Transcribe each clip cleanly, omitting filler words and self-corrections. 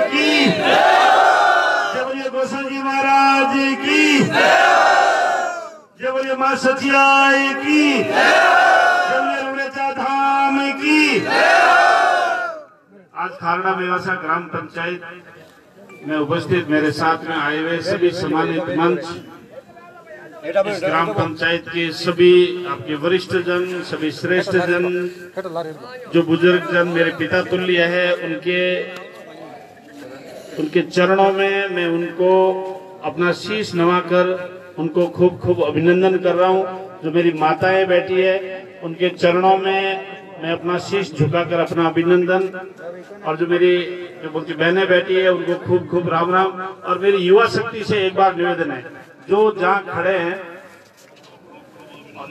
की, जय बोलिए गोसाई जी महाराज की, जय बोलिए मां सचियाई की, जय बोलिए रुड़ेचा धाम की। आज खारड़ा मेवासा ग्राम पंचायत में उपस्थित मेरे साथ में आए हुए सभी सम्मानित मंच, इस ग्राम पंचायत के सभी आपके वरिष्ठ जन, सभी श्रेष्ठ जन, जो बुजुर्ग जन मेरे पिता तुल्य है, उनके चरणों में मैं उनको अपना शीश नवाकर उनको खूब खूब अभिनंदन कर रहा हूँ। जो मेरी माताएं बैठी है उनके चरणों में मैं अपना शीश झुकाकर अपना अभिनंदन, और जो मेरी बोलती बहनें बैठी है उनको खूब खूब राम राम। और मेरी युवा शक्ति से एक बार निवेदन है, जो जहाँ खड़े हैं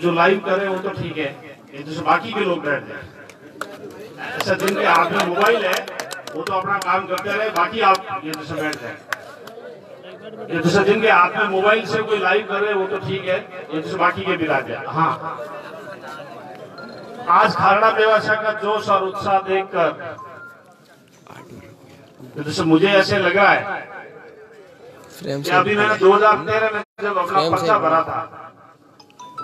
जो लाइव कर रहे हैं वो तो ठीक है, ये जो बाकी के लोग बैठ जाए, ऐसा जिनके हाथ में मोबाइल है वो तो अपना काम करते रहे, बाकी आप ये दूसरे बैठ जाए। ये दूसरे जिनके हाथ में मोबाइल से कोई लाइव कर रहे हैं वो तो ठीक है, ये दूसरे बाकी के भी ला जाए। हाँ, आज खारड़ा मेवासा का जोश और उत्साह देखकर जैसे मुझे ऐसे लग रहा है कि अभी मैंने 2013 में जब अपना पर्चा भरा था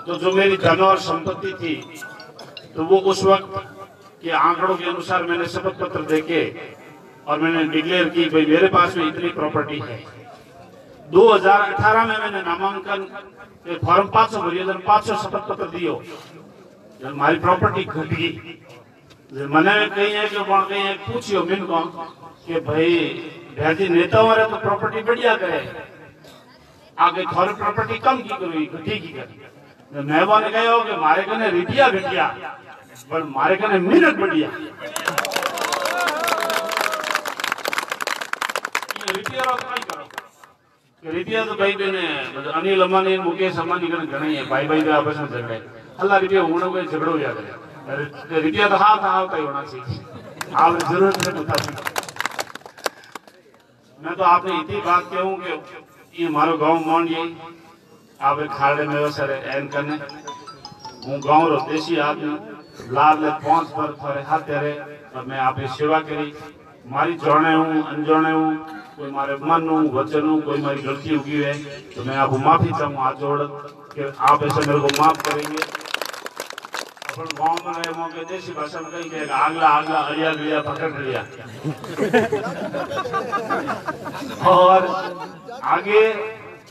तो जो मेरी धन और संपत्ति थी तो वो उस वक्त के आंकड़ों के अनुसार मैंने शपथ पत्र देके और मैंने डिक्लेयर की भाई मेरे पास में इतनी प्रॉपर्टी है। 2018 में मैंने नामांकन फॉर्म 500 भरिए, 500 शपथ पत्र दियो, जब हमारी प्रॉपर्टी घट गई मैंने कहीं है कि वहां कहीं पूछियो मिन को कि भाई भैजी नेता हो रहे तो प्रॉपर्टी बढ़िया करे, आगे थोड़ी प्रॉपर्टी कम की करी घटी की करी। मेहबा ने कहो कि मारे कने रिटिया घटिया पर मारे कने मिनट बढ़िया। रिटिया तो भाई बहने अनिल अंबानी मुकेश अंबानी कने घणी है, भाई भाई आपस में झगड़े अल्लाह रिटिया होना कोई झगड़ो याद है, रिटिया तो हाथ ही होना चाहिए, आप जरूरत है बता। मैं तो आपने इतनी बात कहूं कि ये हमारो गांव मान ये आप खारड़े में सर एन करने हूँ गांव रो देसी आदमी लाल ले 5 पर थोड़े हाथ तेरे और मैं आपकी सेवा करी, मारी जोड़े हूँ अनजोड़े हूँ, कोई मारे मन हूँ वचन हूँ, कोई मारी गलती हुई है तो मैं आपको माफी चाहूँ हाथ जोड़ कि आप ऐसे मेरे को माफ करेंगे। अपन गांव में रहे मौके देसी भाषा में कहीं कहेगा आगला आगला अड़िया गलिया पकड़ लिया। और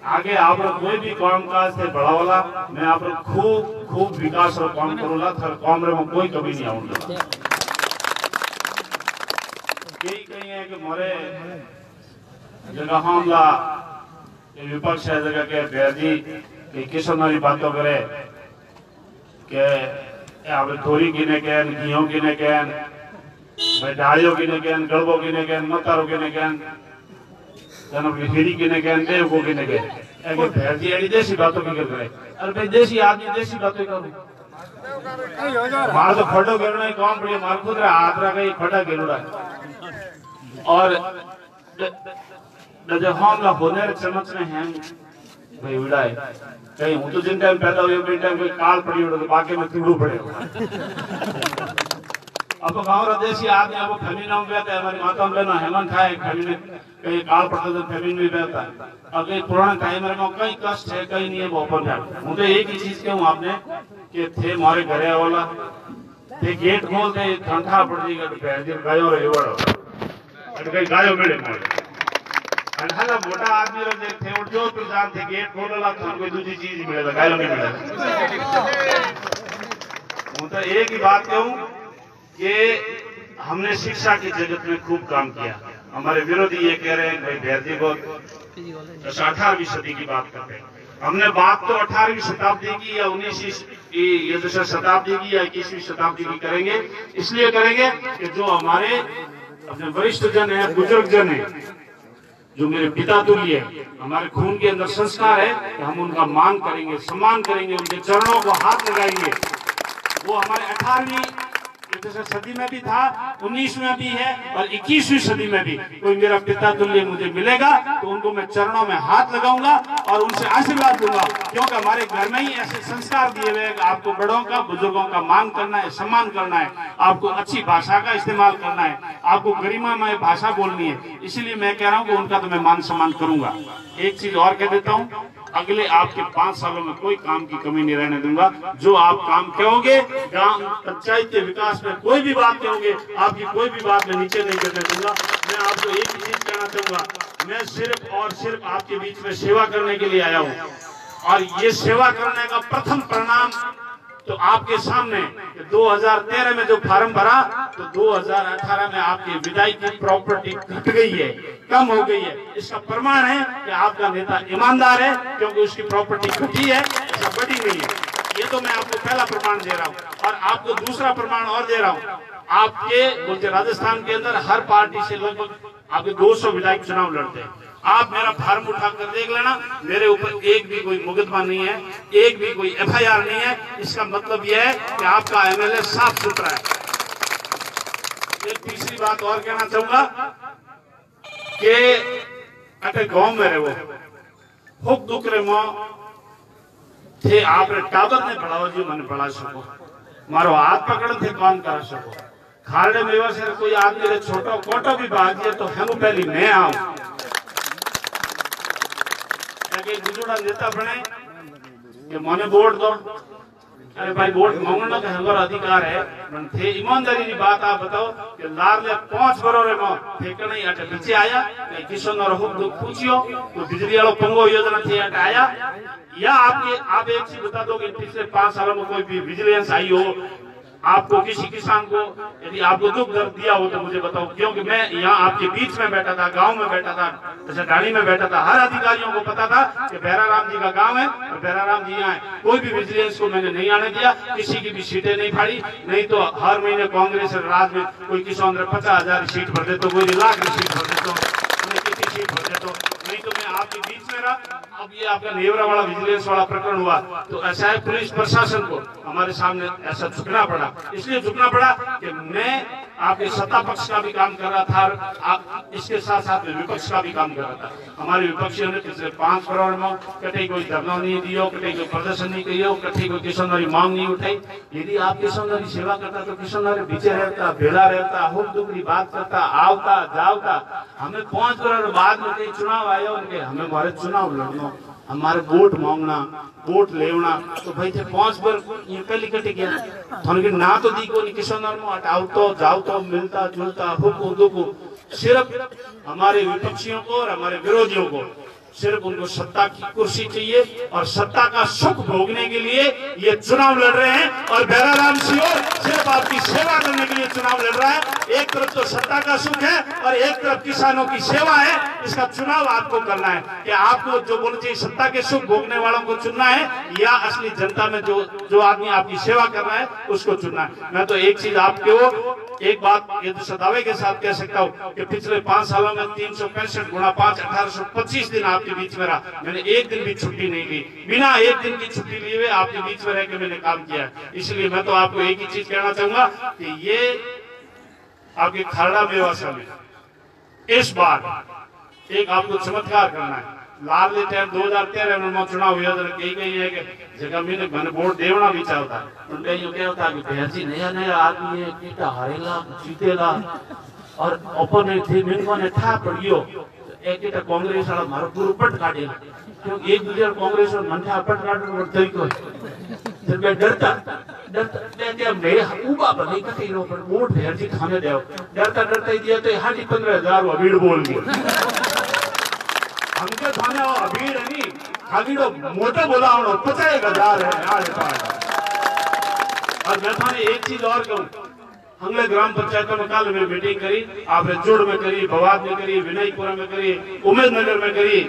आगे आप कोई भी काम काज से बढ़ावला मैं आप खूब खूब विकास रो काम करूला, थर काम रे में कोई कमी नहीं आऊंगा। यही कहीं है कि मोरे जगह हमला विपक्ष है जगह के बेदी कि किसान वाली बातों करे के आप थोड़ी गिने कहन घियों गिने कहन भाई डालियों गिने कहन गड़बों गिने कहन मतारों गिने कहन हिरी गिने कहन देव को गिने कहन एक भैरजी वाली देसी बातों की कर रहे। अरे भाई देसी आदमी देसी बातें करूं मार तो खड़ो गिरना ही कौन बढ़िया मार खुद रहा हाथ रहा कहीं खड़ा गिर रहा है। और जब हम होने चमच में हैं भाई उड़ा है कहीं हूँ तो जिन टाइम पैदा हुए उन टाइम कोई काल पड़ी उड़ा तो बाकी में तिगड़ू पड़े। अब गाँव देसी आदमी अब फैमिली नाम कहते हैं, हमारी माता बहना हेमंत खाए फैमिली कहीं काल पड़ता तो फैमिली भी बहता है। और कहीं पुराना टाइम में कई कष्ट है कहीं नहीं है वो ओपन जाए। मुझे एक ही चीज कहूँ आपने कि थे हमारे घरे वाला थे गेट खोलते ठंडा पड़ जाएगा गायों रहे कहीं गायों मिले मोटा आदमी थे और जो प्रधान थे गेट खोलला तो कोई दूसरी चीज मिलेगा गायों नहीं मिलेगा। तो एक ही बात कहूँ कि हमने शिक्षा की जगत में खूब काम किया। हमारे विरोधी ये कह रहे हैं भाई भैरजी को 18वीं सदी की बात करते हैं। हमने बात तो 18वीं शताब्दी की या 19वीं शताब्दी की या 21वीं शताब्दी की करेंगे, इसलिए करेंगे कि जो हमारे अपने वरिष्ठ जन है बुजुर्ग जन है जो मेरे पिता तुल्य है, हमारे खून के अंदर संस्कार है कि हम उनका मान करेंगे सम्मान करेंगे, उनके चरणों को हाथ लगाएंगे। वो हमारे 18वीं सदी में भी था, 19वीं भी है और 21वीं सदी में भी कोई मेरा पिता तुल्य मुझे मिलेगा तो उनको मैं चरणों में हाथ लगाऊंगा और उनसे आशीर्वाद दूंगा, क्योंकि हमारे घर में ही ऐसे संस्कार दिए हुए हैं। आपको बड़ों का, बुजुर्गों का मान करना है, सम्मान करना है, आपको अच्छी भाषा का इस्तेमाल करना है, आपको गरिमामय भाषा बोलनी है। इसीलिए मैं कह रहा हूँ कि उनका तो मैं मान सम्मान करूंगा। एक चीज और कह देता हूँ, अगले आपके 5 सालों में कोई काम की कमी नहीं रहने दूंगा। जो आप काम कहोगे, गांव पंचायत के विकास में कोई भी बात कहोगे, आपकी कोई भी बात में नीचे नहीं करने दूंगा। मैं आपको एक ही चीज कहना चाहूंगा, मैं सिर्फ और सिर्फ आपके बीच में सेवा करने के लिए आया हूँ और ये सेवा करने का प्रथम परिणाम तो आपके सामने 2013 में जो फार्म भरा तो 2018 में आपकी विदाई की प्रॉपर्टी घट गई है, कम हो गई है। इसका प्रमाण है कि आपका नेता ईमानदार है, क्योंकि उसकी प्रॉपर्टी घटी है, ऐसा बढ़ी नहीं है। ये तो मैं आपको पहला प्रमाण दे रहा हूँ और आपको दूसरा प्रमाण और दे रहा हूँ। आपके बोलते राजस्थान के अंदर हर पार्टी से लगभग आपके 200 विधायक चुनाव लड़ते हैं। आप मेरा फार्म उठाकर देख लेना, मेरे ऊपर एक भी कोई मुकदमा नहीं है, एक भी कोई FIR नहीं है। इसका मतलब यह है कि आपका MLA साफ सुथरा है। एक तीसरी बात और कहना चाहूंगा कि अटे गांव में रहो, हुक दुख रे मो थे आपने टाबर ने पढ़ाओ जी, मैंने पढ़ा सको, मारो हाथ पकड़ थे काम कर सको। खारडे मेवा से कोई आदमी रे छोटो कोटो भी भाग जाए तो हम पहली मैं आऊं बुजुड़ा नेता बने कि मने वोट दो। अरे भाई वोट मांगना तो हमारा अधिकार है, थे ईमानदारी की बात आप बताओ कि लार ले 5 बरोरे में फेंकना ही अटे पीछे आया किसान और हुक दुख पूछियो तो बिजली वालों पंगो योजना थे अटे आया, या आप एक चीज बता दो कि पिछले 5 सालों में कोई भी विजिलेंस आई हो आपको, किसी किसान को यदि आपको दुख दर्द दिया हो तो मुझे बताओ, क्योंकि मैं यहाँ आपके बीच में बैठा था, गांव में बैठा था, जैसे डाणी में बैठा था, हर अधिकारियों को पता था कि भैराराम जी का गांव है और भैराराम जी यहाँ है। कोई भी विजिलेंस को मैंने नहीं आने दिया, किसी की भी सीटें नहीं फाड़ी। नहीं तो हर महीने कांग्रेस राज में कोई किसान 50,000 सीट भर दे तो कोई लाख सीट भर दे तो कितनी सीट भर दे तो, नहीं तो मैं आपके बीच में रहा। अब ये आपका नेवरा वाला विजिलेंस वाला प्रकरण हुआ तो ऐसा है, पुलिस प्रशासन को हमारे सामने ऐसा झुकना पड़ा। इसलिए झुकना पड़ा कि मैं आपके सत्ता पक्ष का भी काम कर रहा था, इसके साथ साथ में विपक्ष का भी काम कर रहा था। हमारे विपक्षियों ने पिछले 5 करोड़ में कहीं कोई धरना नहीं दियो, कहीं कोई प्रदर्शन नहीं किया, कहीं कोई किसानों मांग नहीं उठाई। यदि आप किसानों की सेवा करता तो किसानों पीछे रहता, भेड़ा रहता, हुक दुख की बात करता, आवता जावता। हमें 5 करोड़ बाद में कहीं चुनाव आया उनके, हमें हमारे चुनाव लड़ना, हमारे वोट मांगना, वोट लेना तो भाई थे 5 बार ये पहले कटे गया थोड़ी ना तो दी को किसानों में हटाओ तो जाओ तो मिलता जुलता हुक दुख। सिर्फ हमारे विपक्षियों को और हमारे विरोधियों को सिर्फ उनको सत्ता की कुर्सी चाहिए और सत्ता का सुख भोगने के लिए ये चुनाव लड़ रहे हैं। और भैराराम सिंह सिर्फ आपकी सेवा करने के लिए चुनाव लड़ रहा है। एक तरफ तो सत्ता का सुख है और एक तरफ किसानों की सेवा है। इसका चुनाव आपको करना है कि आपको जो बोलना चाहिए सत्ता के सुख भोगने वालों को चुनना है या असली जनता में जो आदमी आपकी सेवा कर रहा है उसको चुनना है। मैं तो एक चीज आपको एक बात ये तो सदावे के साथ कह सकता हूँ कि पिछले 5 सालों में 365 गुणा 5 1825 दिन आपके बीच में रहा। मैंने एक दिन भी छुट्टी नहीं ली, बिना एक दिन की छुट्टी लिए हुए आपके बीच में रहकर मैंने काम किया। इसलिए मैं तो आपको एक ही चीज कहना चाहूंगा कि ये आपके खारड़ा मेवासा में इस बार एक आपको चमत्कार करना है। लाल टाइम 2013 में चुनाव कही गई है कि जगह मैंने वोट देवना भी चाहता उनका यूं कहता कि भैया जी नया नया आदमी है, कीटा हारेगा जीतेगा और ओपोनेंट थी मैंने ठा पड़ियो एक कांग्रेस वाला मारो पूरा पट काटेगा, क्योंकि एक दूसरे कांग्रेस और मन ठा पट काटने और तरीको जब मैं डरता मैं उबा बनी कहीं रो पर वोट भैया जी खाने दे डरता डरता ही दिया तो 15,000 अबीड़ बोल गया। हमके थाने अबीड़ नहीं अबीड़ो मोटा बोला 50,000 है यार। और मैं थाने एक चीज और कहूँ, हमने ग्राम पंचायतों में कल में मीटिंग करी, आपने जुड़ में करी, भवाद में करी, विनयपुरा में करी, उमेदनगर में करी,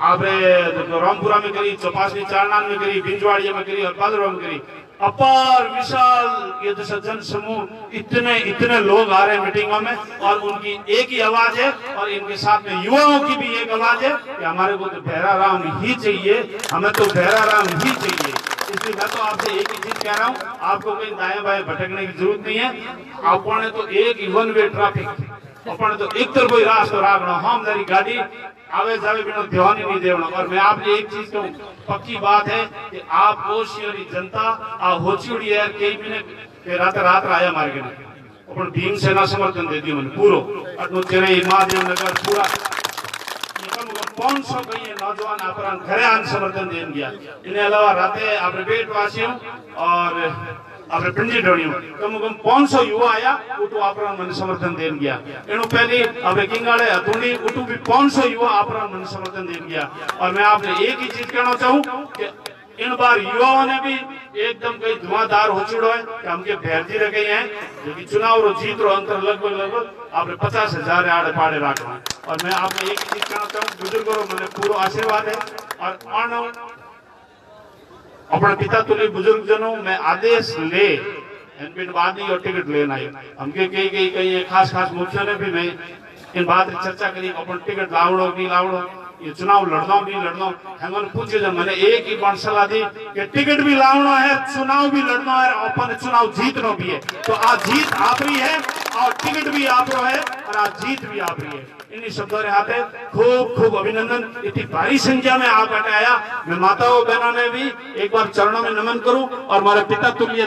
आपने रामपुरा में करी, चौपासी चारनान में करी, बिंजवाड़िया में करी और पादरवा में करी। अपार विशाल ये जैसा जन समूह इतने लोग आ रहे हैं मीटिंगों में और उनकी एक ही आवाज है और इनके साथ में युवाओं की भी एक आवाज है कि हमारे को तो भैराराम ही चाहिए, हमें तो भैराराम ही चाहिए। इसलिए मैं तो आपसे एक ही चीज कह रहा हूँ, आपको कहीं दाएं बाएं भटकने की जरूरत नहीं है। आपने तो एक वन वे ट्रैफिक, अपने तो एक तरफ ही रास्ता रागना, हम मेरी गाड़ी आवे जावे बिना ध्यान ही नहीं देना। और मैं आपने एक चीज कहूँ, पक्की बात है कि आप ओशियरी जनता आ होची उड़ी यार कई भी रात रात आया मार के अपन भीमसेना समर्थन दे दियो मैंने पूरो अटनो चेन्नई महादेव नगर पूरा 500 कई नौजवान अपरान घरे आन समर्थन देन गया। इन्हें अलावा राते आपने पेटवासियों और आपने पिंडी डोनियों कम 500 युवा आया उठो अपरान मन समर्थन देन गया। इनो पहले आपने किंगाड़े हथुंडी उठो भी 500 युवा अपरान मन समर्थन देन गया। और मैं आपने एक ही चीज कहना चाहूँ कि इन बार युवाओं ने भी एकदम कई धुआंधार हो चुका है कि हमके भैरजी रह गए हैं, जो कि चुनाव रो जीत रो अंतर लगभग आपने 50,000 आड़े पाड़े रखना। और मैं आपने एक चीज कहना चाहूँ, बुजुर्गों मैंने पूरा आशीर्वाद है और अपने पिता तुल्य बुजुर्ग जनों में आदेश ले इन बात और टिकट लेना है हमके कई खास मुखिया ने भी मैं इन बात चर्चा करी अपन टिकट लावड़ो नहीं लावड़ो, ये चुनाव लड़ना नहीं लड़ना है। पूछे जब मैंने एक ही बात सलाह दी कि टिकट भी लावना है, चुनाव भी लड़ना है, अपन चुनाव जीतना भी है। तो आज जीत आप रही है और टिकट भी आप है और आज जीत भी आप रही है। इन्हीं शब्दों के हाथ है खूब खूब अभिनंदन। इतनी भारी संख्या में आप आया, मैं माताओं बहनों ने भी एक बार चरणों में नमन करूं और हमारे पिता तुल्य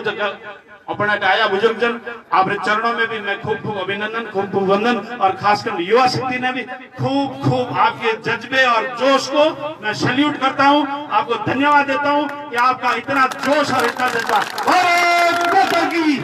अपना आया बुजुर्ग जन आपके चरणों में भी मैं खूब खूब अभिनंदन खूब खूब वंदन। और खासकर युवा शक्ति ने भी खूब खूब आपके जज्बे और जोश को मैं सैल्यूट करता हूं, आपको धन्यवाद देता हूं कि आपका इतना जोश और इतना जज्बा। भारत माता की